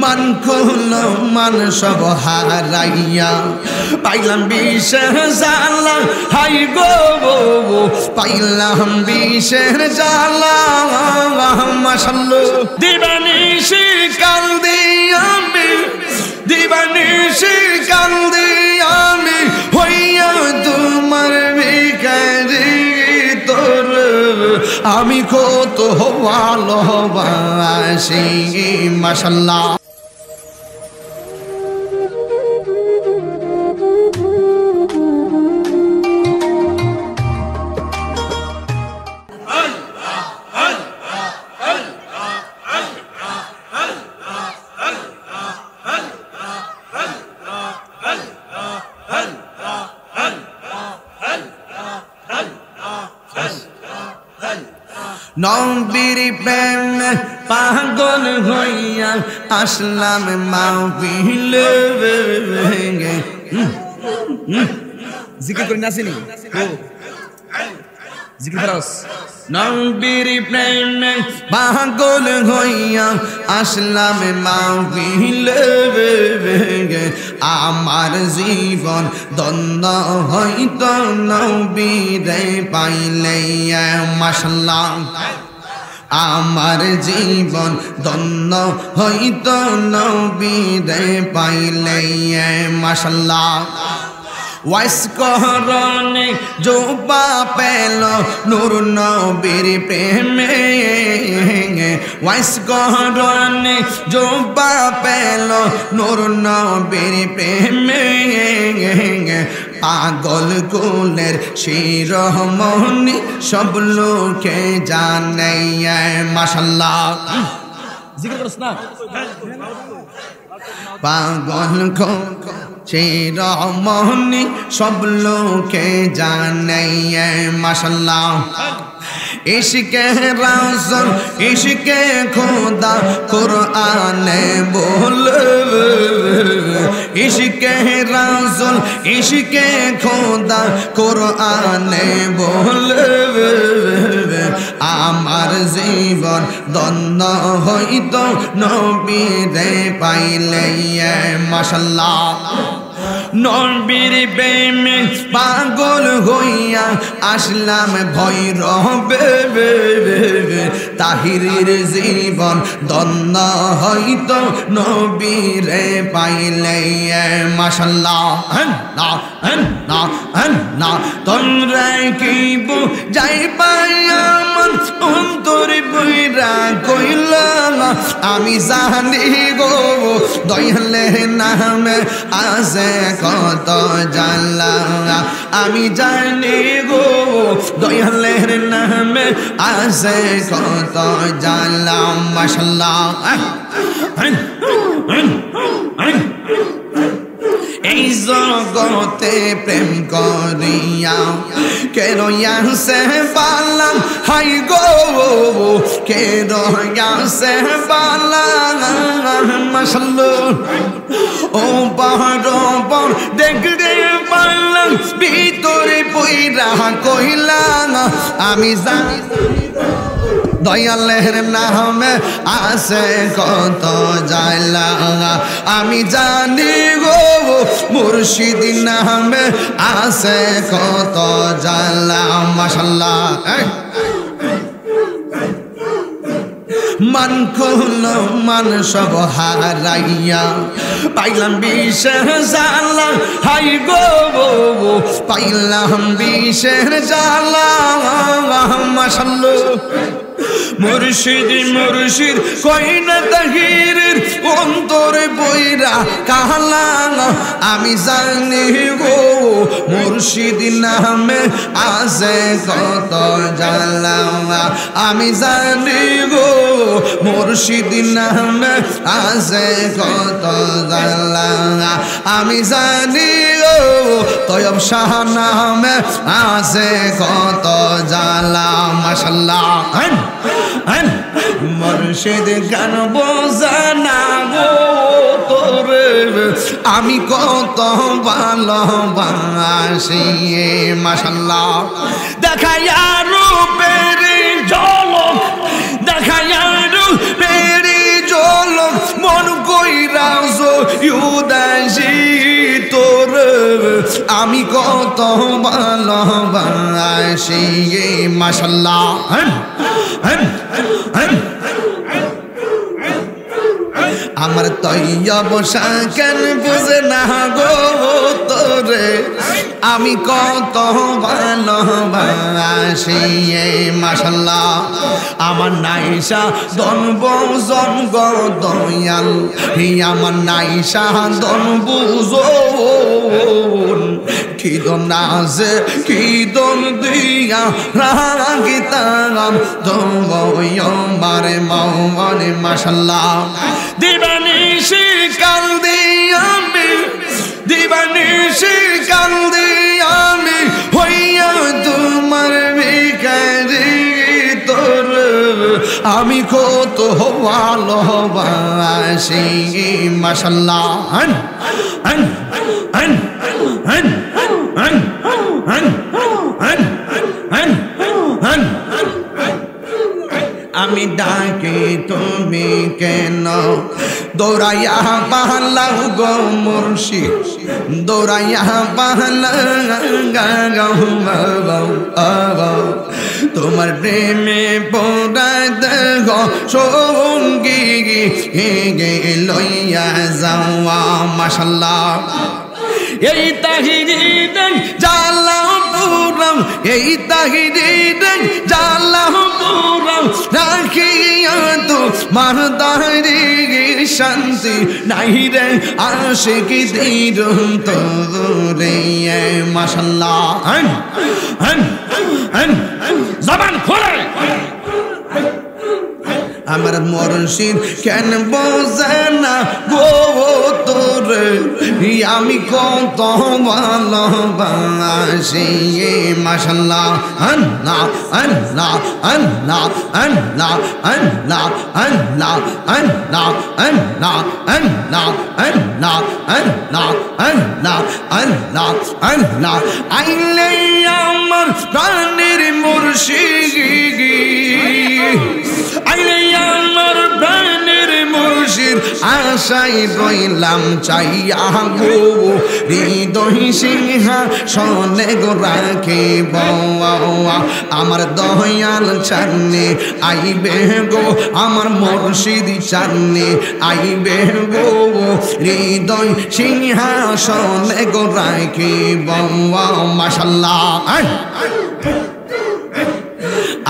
মান কুলো মান সব হারাইয়া পাইলাম বিষের জ্বালা হাই গো পাইলাম বিষের জ্বালা মাশাআল্লাহ দিবানিশি কান্দি আমি দিবানিশি কান্দি আমি হইয়া তোমার ভিখারি তোর আমি কত ভালোবাসি মাশাআল্লাহ নবীর প্রেমে পাগল হইয়া আসলাম মাহফিলে জিকির করে নাসিনি জিকির ফরাস নবীর প্রেমে পাগল হইয়া আসলাম মাহফিলে আমার জীবন দ্বন্দ্ব হইতো নবীরে পাইলে মাশাআল্লাহ আমার জীবন ধন্য হইতো নবীরে পাইলে মাশাআল্লাহ ওয়াইস করনে জোবা পেল নূর নবীর প্রেমে ওয়াইস করনে জোবা পেল নূর নবীর প্রেমে পাগল কুলের শিরোমণি সব লোকে জানে মাশাআল্লাহ জিকির করছ না পাগল শিরোমণি সব লোকে জানে মাশাআল্লাহ ইশকে রাসূল ইশকে খোদা কুরআনে বলে ইশকে রাসূল ইশকে খোদা কুরআনে বলে আমার জীবন ধন্য হইতো নবীরে পাইলে মাশাআল্লাহ নবীর প্রেমে পাগল হইয়া আসলাম ভৈরবে তাহিরের জীবন ধন্য হইতো নবীরে পাইলে মাশাআল্লাহ না তোমরা কি যাই পাইয়া মন অন্তর বইরা কইলা আমি জানি গো দয়ালের নামে আছে কত জানলা আমি জানি গো দয়ালের নামে আছে কত জানলা মাশাআল্লাহ এই জগতে প্রেম করিয়া কে রয়াসে পালাম হাই গো কে রয়াসে পালাম মাশাআল্লাহ ও বড় দেখতে পারলাম ভিতরে পইরা কইলাম আমি জানি দয়ালের নামে আছে কত জালা আমি জানি গো মুর্শিদ নামে আছে কত জালা মাশাআল্লাহ মান কুলো মান সব হারাইয়া পাইলাম বিষের জ্বালা হাই গো পাইলাম বিষের জ্বালা মাশাআল্লাহ মুর্শিদ মুর্শিদ কইনা তাহিরের অন্তরে বইরা কালা আমি জানি গো মুর্শিদ নামে আছে কত জালা আমি জানি গো মুর্শিদ নামে আছে কত জালা আমি জানি গো তয়ব শাহ নামে আছে কত জালা মাশাআল্লাহ মুর্শিদ গান বোঝানা গো তোরে আমি কত ভালোবাসি মাশাআল্লাহ দেখায়া রূপের ঝলক দেখায়া রূপের ঝলক মন কইরাছ উদাসী তোর আমি কত ভালোবাসি মাশাআল্লাহ আমার তৈয়ব শাকেন বুঝে না গো তোরে আমি কত ভালোবাসি মাশাআল্লাহ আমার নাইসা দনব জনগ দয়াল আমার নাইসা দনব জোন কি দন নাজে কি দন দিয়া রাগিতাম দোয় মারে মাওয়ানে মাশাআল্লাহ দিবানিশি কান্দি আমি দিবানিশি কান্দি আমি হইয়া তোমার ভিখারি তোর আমি কত ভালোবাসি মাশাআল্লাহ আমি ডাকি তুমি কেন দৌড়াইয়া পালাও গো মুর্শিদ দৌড়াইয়া পালাও তোমার প্রেমে পড়াত গো সঙ্গী লইয়া যাওয়া মাশাআল্লাহ এই তাহিরি জালাপুরম এই তাহিরি জালাপুরম রাখিয়া তো মারদারি শান্তি নাই রে আশিকি দিরুম তোরে মাশাআল্লাহ জবান খোলে আমার মুর্শিদ কেন বোঝে না গো তোরে আমি কত ভালোবাসি মাশাআল্লাহ আল্লাহ আল্লাহ আল্লাহ আল্লাহ আল্লাহ আল্লাহ আল্লাহ আল্লাহ আল্লাহ আল্লাহ আল্লাহ আল্লাহ আল্লাহ আল্লাহ আইলে আমার প্রাণের মুর্শিদ আইলে আমার প্রাণের মুর্শিদ আশাই রইলাম চাইয়া গো হৃদয় সিংহা শোনে গো রাখে আমার দয়াল চান্নে আইবে গো আমার মুর্শিদ চান্নে আইবে গো হৃদয় সিংহা শোনে গো রাখে মাশাআল্লাহ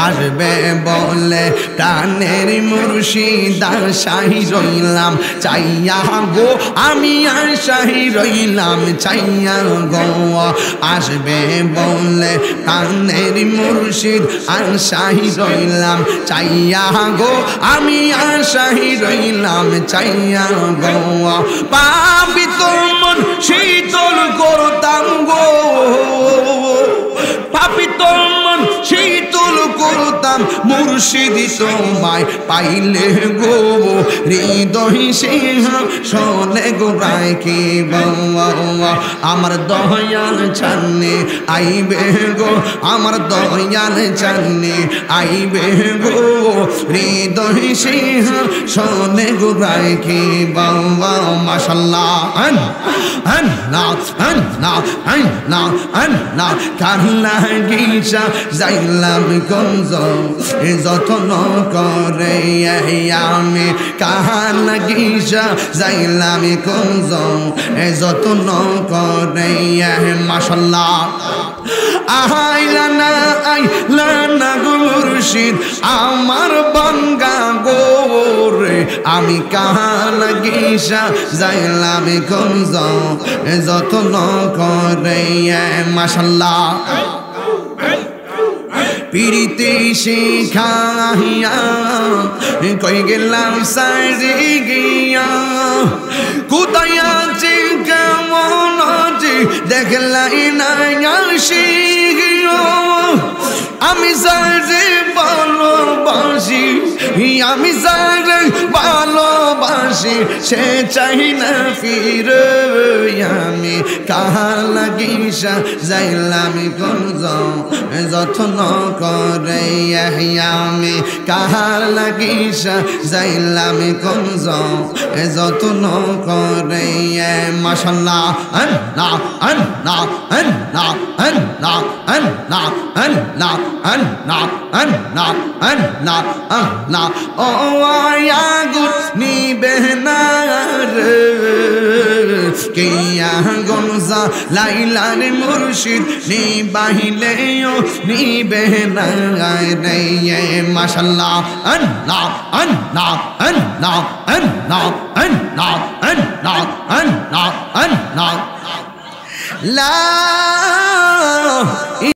আসবে বলে প্রাণের মুর্শিদ আশাই রইলাম চাইয়া গো আমি আশাই রইলাম চাইয়া গো আসবে বলে প্রাণের মুর্শিদ আশাই রইলাম চাইয়া গো আমি আশাই রইলাম চাইয়া গো পাপি তোর মন শীতল করতাম গো পাপি তোর মন শীতল করতাম মুর্শিদ তোমায় পাইলে গো হৃদয় সিংহ শোনে গো রাখি আমার দয়াল চান্নে আইবে গো আমার দয়াল চান্নে আইবে গো হৃদয় সিংহ শোনে গো রাখি মাশাআল্লাহ কান্না গিসা যাইলাম গঞ্জ যতন করে আমি কান্না গিসা যাইলাম গঞ্জ যতন করে মাশাআল্লাহ আইলা না মুর্শিদ আমার বাঙ্গা গোরে আমি কান্না গিসা যাইলাম গঞ্জ যতন করে মাশাআল্লাহ পিরিতে শিখাইয়া কই গেলাম সারি গিয়া কোথায় আছে কেমন আছে দেখলাই না আসি আমি সারি ভালোবাসি আমি যারে ভালোবাসি সে চাই না ফিরে আমি কাহার লাগিসা যাইলাম গঞ্জ যত্ন করে আমি কাহার লাগিসা যাইলাম গঞ্জ যত্ন করে মাশাআল্লাহ আল্লাহ আল্লাহ আল্লাহ আল্লাহ আল্লাহ আল্লাহ আল্লাহ আল্লাহ আল্লাহ আল্লাহ ও আগুন নিবে না কিয়া গমজা লাইলার মুর্শিদ নিবাহিলেও নিবে না রে মাশাআল্লাহ আল্লাহ আল্লাহ আল্লাহ আল্লাহ আল্লাহ আল্লাহ আল্লাহ আল্লাহ লা